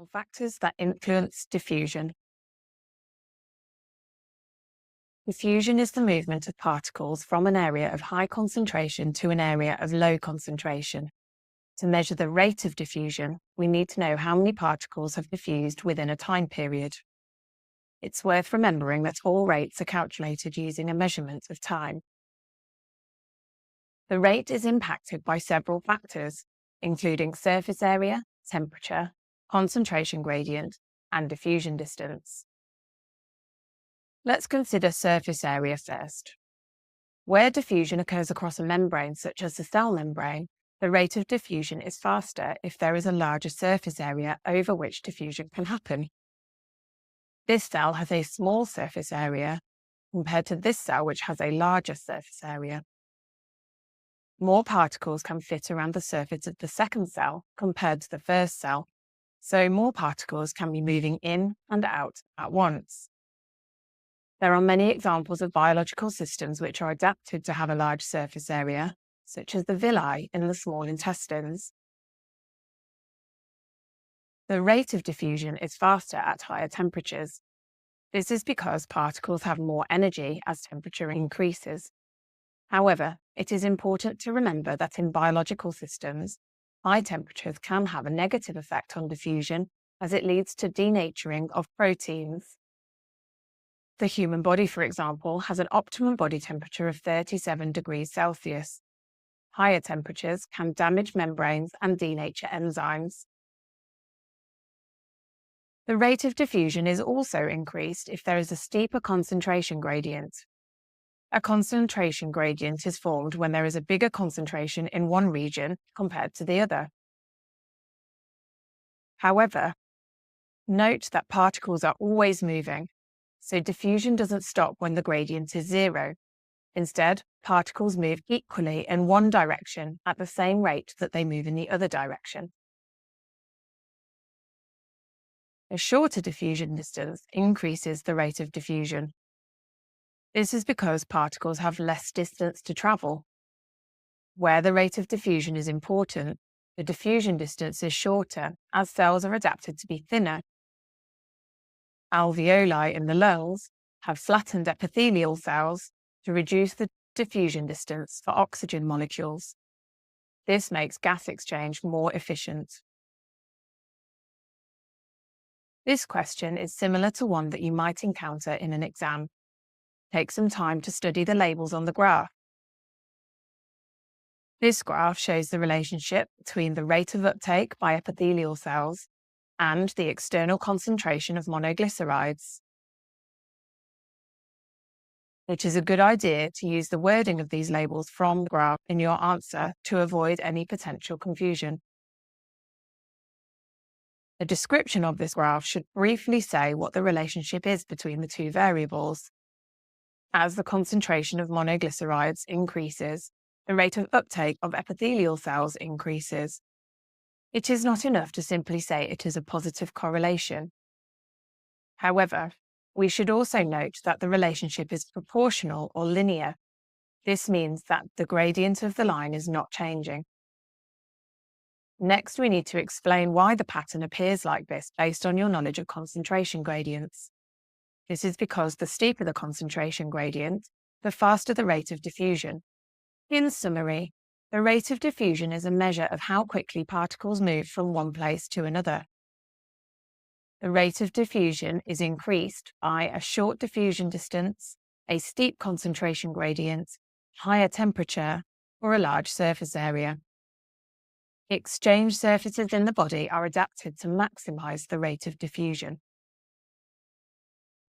on factors that influence diffusion. Diffusion is the movement of particles from an area of high concentration to an area of low concentration. To measure the rate of diffusion, we need to know how many particles have diffused within a time period. It's worth remembering that all rates are calculated using a measurement of time. The rate is impacted by several factors, including surface area, temperature, concentration gradient, and diffusion distance. Let's consider surface area first. Where diffusion occurs across a membrane, such as the cell membrane, the rate of diffusion is faster if there is a larger surface area over which diffusion can happen. This cell has a small surface area compared to this cell, which has a larger surface area. More particles can fit around the surface of the second cell compared to the first cell, so more particles can be moving in and out at once. There are many examples of biological systems which are adapted to have a large surface area, such as the villi in the small intestines. The rate of diffusion is faster at higher temperatures. This is because particles have more energy as temperature increases. However, it is important to remember that in biological systems, high temperatures can have a negative effect on diffusion as it leads to denaturing of proteins. The human body, for example, has an optimum body temperature of 37 degrees Celsius. Higher temperatures can damage membranes and denature enzymes. The rate of diffusion is also increased if there is a steeper concentration gradient. A concentration gradient is formed when there is a bigger concentration in one region compared to the other. However, note that particles are always moving, so diffusion doesn't stop when the gradient is zero. Instead, particles move equally in one direction at the same rate that they move in the other direction. A shorter diffusion distance increases the rate of diffusion. This is because particles have less distance to travel. Where the rate of diffusion is important, the diffusion distance is shorter as cells are adapted to be thinner. Alveoli in the lungs have flattened epithelial cells to reduce the diffusion distance for oxygen molecules. This makes gas exchange more efficient. This question is similar to one that you might encounter in an exam. Take some time to study the labels on the graph. This graph shows the relationship between the rate of uptake by epithelial cells and the external concentration of monoglycerides. It is a good idea to use the wording of these labels from the graph in your answer to avoid any potential confusion. A description of this graph should briefly say what the relationship is between the two variables. As the concentration of monoglycerides increases, the rate of uptake of epithelial cells increases. It is not enough to simply say it is a positive correlation. However, we should also note that the relationship is proportional or linear. This means that the gradient of the line is not changing. Next, we need to explain why the pattern appears like this based on your knowledge of concentration gradients. This is because the steeper the concentration gradient, the faster the rate of diffusion. In summary, the rate of diffusion is a measure of how quickly particles move from one place to another. The rate of diffusion is increased by a short diffusion distance, a steep concentration gradient, higher temperature, or a large surface area. Exchange surfaces in the body are adapted to maximize the rate of diffusion.